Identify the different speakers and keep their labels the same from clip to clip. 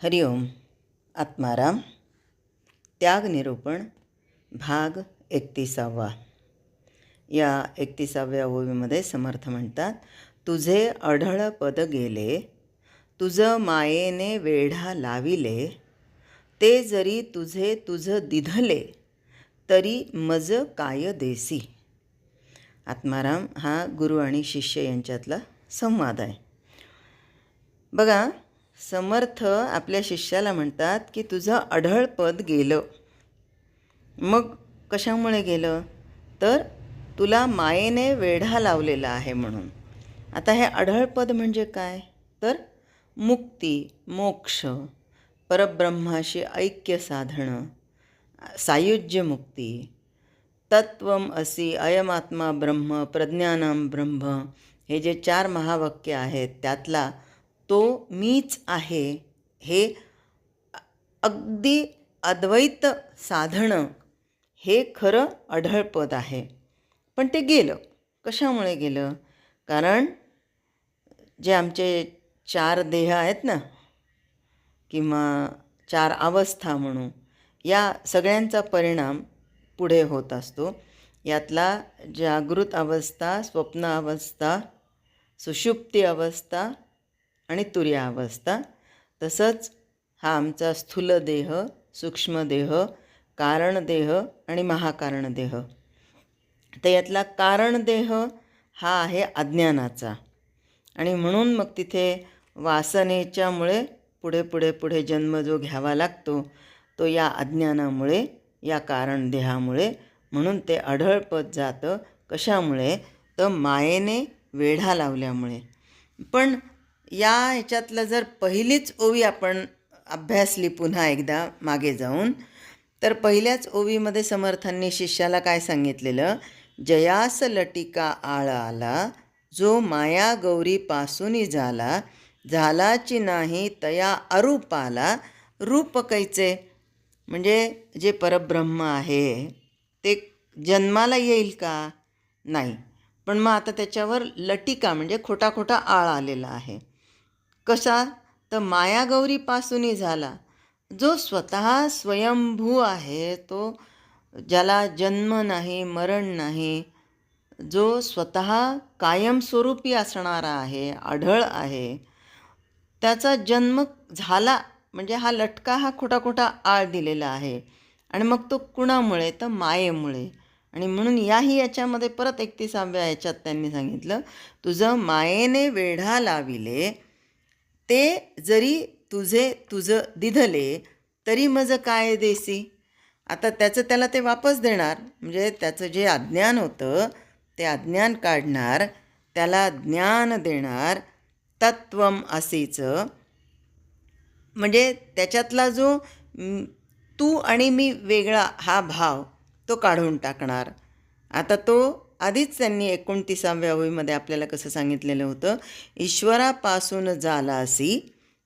Speaker 1: हरिओम. आत्माराम. त्याग निरूपण भाग 31. या 31व्या ओवीमध्ये समर्थ म्हणतात, तुझे अढळ पद गेले, तुझ मायेने वेढा लाविले, ते जरी तुझे तुझ दिधले, तरी मज काय देसी. आत्माराम हा गुरु आणि शिष्य यांच्यातला संवाद आहे. बघा, समर्थ आपल्या शिष्याला म्हणतात की तुझं अढळ पद गेलं. मग कशामुळे गेलं? तर तुला मायेने वेढा लावलेला आहे म्हणून. आता हे अढळ पद म्हणजे काय? तर मुक्ती, मोक्ष, परब्रह्माशी ऐक्य साधणं, सायुज्य मुक्ती, तत्वम असी, अयमात्मा ब्रह्म, प्रज्ञानम ब्रह्म, हे जे 4 महावाक्य आहेत त्यातला तो मीच आहे, हे अगदी अद्वैत साधणं, हे खरं अढळ पद आहे. पण ते गेलं. कशामुळे गेलं? कारण जे आमचे 4 देह आहेत ना, किंवा 4 अवस्था म्हणू, या सगळ्यांचा परिणाम पुढे होत असतो. यातला जागृत अवस्था, स्वप्न अवस्था, सुषुप्ती अवस्था आणि तुर्य अवस्था, तसंच हा आमचा स्थूल देह, सूक्ष्म देह, कारण देह आणि महाकारण देह. तर यातला कारण देह हा आहे अज्ञानाचा, आणि म्हणून मग तिथे वासनेच्यामुळे पुढे जन्म जो घ्यावा लागतो तो या अज्ञानामुळे, या कारण देहामुळे. म्हणून ते अढळ पद जातं. कशामुळे? तर मायेने वेढा लावल्यामुळे. पण या ह्याच्यातलं जर पहिलीच ओवी आपण अभ्यासली पुन्हा एकदा मागे जाऊन, तर पहिल्याच ओवीमध्ये समर्थांनी शिष्याला काय सांगितलेलं? जयास लटिका आळ आला, जो माया गौरीपासूनी झाला, झालाची नाही तया अरूपाला, रूप कैचे. म्हणजे जे परब्रह्म आहे ते जन्माला येईल का? नाही. पण मग आता त्याच्यावर लटिका म्हणजे खोटा आळ आलेला आहे. कसा? तर मायागौरीपासूनही झाला. जो स्वतः स्वयंभू आहे, तो ज्याला जन्म नाही, मरण नाही, जो स्वतः कायमस्वरूपी असणारा आहे, अढळ आहे, त्याचा जन्म झाला म्हणजे हा लटका, हा खोटा आळ दिलेला आहे. आणि मग तो कुणामुळे? तर मायेमुळे. आणि म्हणून याच्यामध्ये परत 31व्या याच्यात त्यांनी सांगितलं, तुझं मायेने वेढा लाविले, ते जरी तुझे तुझ दिधले, तरी मज काय देसी. आता त्याला ते वापस देणार, म्हणजे त्याचं जे अज्ञान होतं ते अज्ञान काढणार, त्याला ज्ञान देणार. तत्वम असीचं म्हणजे त्याच्यातला जो तू आणि मी वेगळा हा भाव तो काढून टाकणार. आता तो आधीच त्यांनी 29व्या ओवीमध्ये आपल्याला कसं सांगितलेलं होतं? ईश्वरापासून झालासी,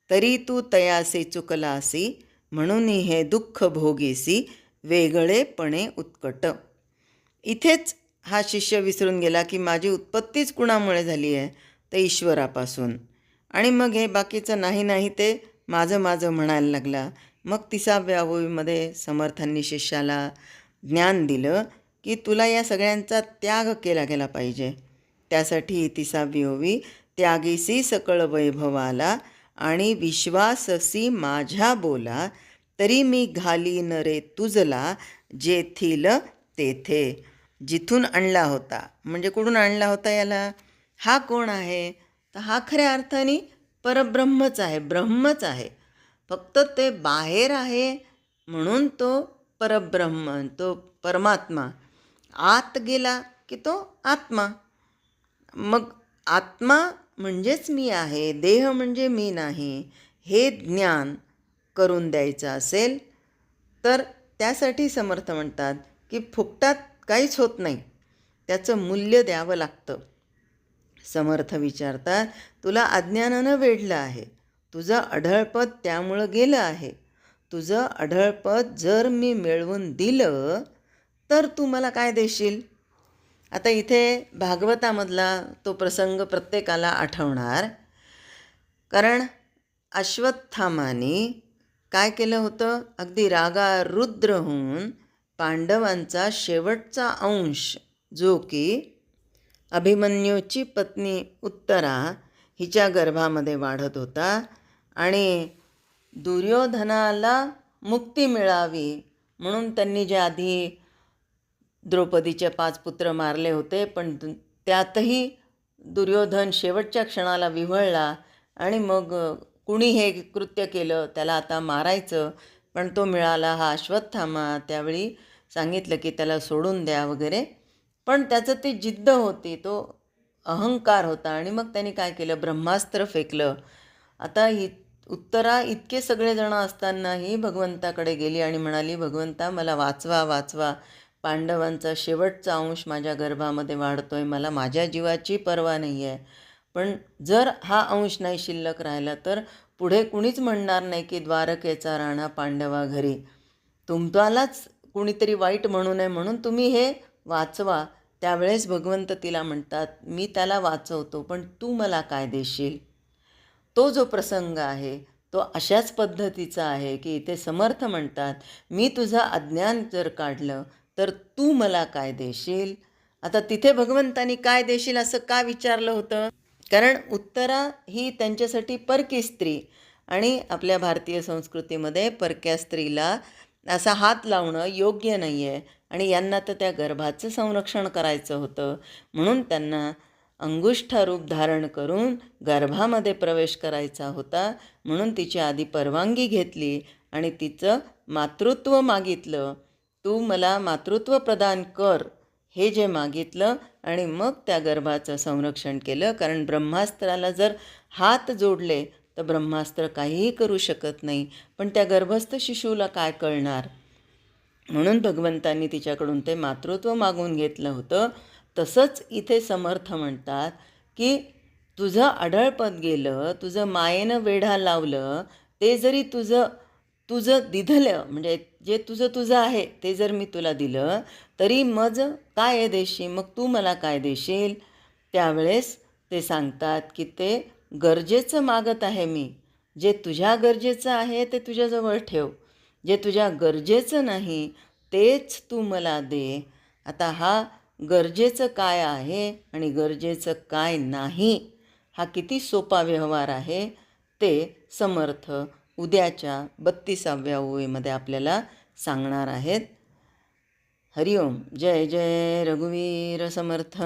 Speaker 1: तरी तू तयासी चुकलासी, म्हणून हे दुःख भोगीसी, वेगळेपणे उत्कट. इथेच हा शिष्य विसरून गेला की माझी उत्पत्तीच कुणामुळे झाली आहे? तर ईश्वरापासून. आणि मग हे बाकीचं नाही ते माझं म्हणायला लागला. मग 30व्या ओवीमध्ये समर्थांनी शिष्याला ज्ञान दिलं की तुला या सगळ्यांचा त्याग केला गेला पाहिजे. त्यासाठी 30वी ओवी, त्यागीसी सकळ वैभवाला, आणि विश्वाससी माझ्या बोला, तरी मी घालीन रे तुझला, जेथील तेथे. जिथून आणला होता म्हणजे कुठून आणला होता याला? हा कोण आहे? तर हा खऱ्या अर्थाने परब्रह्मच आहे, ब्रह्मच आहे. फक्त ते बाहेर आहे म्हणून तो परब्रह्म, तो परमात्मा. आत गेला की तो आत्मा. मग आत्मा म्हणजेच मी आहे, देह म्हणजे मी नाही, हे ज्ञान करून द्यायचं असेल तर त्यासाठी समर्थ म्हणतात की फुकटात काहीच होत नाही, त्याचं मूल्य द्यावं लागतं. समर्थ विचारतात, तुला अज्ञानानं वेढलं आहे, तुझं अढळपद त्यामुळं गेलं आहे. तुझं अढळपद जर मी मिळवून दिलं तर तू मला काय देशील? आता इथे भागवतामधला तो प्रसंग प्रत्येकाला आठवणार. कारण अश्वत्थामाने काय केलं होतं? अगदी रागारुद्र होऊन पांडवांचा शेवटचा अंश, जो की अभिमन्यूची पत्नी उत्तरा हिच्या गर्भामध्ये वाढत होता आणि दुर्योधनाला मुक्ती मिळावी म्हणून त्यांनी जे आधी द्रौपदीचे 5 पुत्र मारले होते, पण त्यातही दुर्योधन शेवटच्या क्षणाला विव्हळला आणि मग कुणी हे कृत्य केलं, त्याला आता मारायचं, पण तो मिळाला हा अश्वत्थामा. त्यावेळी सांगितलं की त्याला सोडून द्या वगैरे, पण त्याचं ती जिद्द होती, तो अहंकार होता आणि मग त्यांनी काय केलं, ब्रह्मास्त्र फेकलं. आता उत्तरा इतके सगळेजण असतानाही भगवंताकडे गेली आणि म्हणाली, भगवंता मला वाचवा वाचवा, पांडवांचा शेवटचा अंश माझ्या गर्भामध्ये वाढतोय, मला माझ्या जीवाची पर्वा नाही आहे, पण जर हा अंश नाही शिल्लक राहिला तर पुढे कुणीच म्हणणार नाही की द्वारकेचा राणा पांडवा घरी, तुम्हालाच कुणीतरी वाईट म्हणू नये म्हणून तुम्ही हे वाचवा. त्यावेळेस भगवंत तिला म्हणतात, मी त्याला वाचवतो, पण तू मला काय देशील? तो जो प्रसंग आहे तो अशाच पद्धतीचा आहे की इथे समर्थ म्हणतात, मी तुझं अज्ञान जर काढलं तर तू मला काय देशील? आता तिथे भगवंतानी काय देशील असं का विचारलं होतं? कारण उत्तरा ही त्यांच्यासाठी परकी स्त्री आणि आपल्या भारतीय संस्कृतीमध्ये परक्या स्त्रीला असा हात लावणं योग्य नाही आहे आणि यांना तर त्या गर्भाचं संरक्षण करायचं होतं, म्हणून त्यांना अंगुष्ठा रूप धारण करून गर्भामध्ये प्रवेश करायचा होता. म्हणून तिची आधी परवानगी घेतली आणि तिचं मातृत्व मागितलं, तू मला मातृत्व प्रदान कर हे जे मागितलं आणि मग त्या गर्भाचं संरक्षण केलं. कारण ब्रह्मास्त्राला जर हात जोडले तर ब्रह्मास्त्र काहीही करू शकत नाही, पण त्या गर्भस्थ शिशूला काय कळणार? म्हणून भगवंतांनी तिच्याकडून ते मातृत्व मागून घेतलं होतं. तसंच इथे समर्थ म्हणतात की तुझं अढळपद गेलं, तुझं मायेनं वेढा लावलं, ते जरी तुझं दिधलं, म्हणजे जे तुझं आहे ते जर मी तुला दिलं तरी मज काय देशी, मग तू मला काय देशील? त्यावेळेस ते सांगतात की ते गरजेचं मागत आहे मी, जे तुझ्या गरजेचं आहे ते तुझ्याजवळ ठेव, जे तुझ्या गरजेचं नाही तेच तू मला दे. आता हा गरजेचं काय आहे आणि गरजेचं काय नाही हा किती सोपा व्यवहार आहे ते समर्थ उद्याच्या 32व्या ओळीमध्ये आपल्याला सांगणार आहेत. हरिओम. जय जय रघुवीर समर्थ.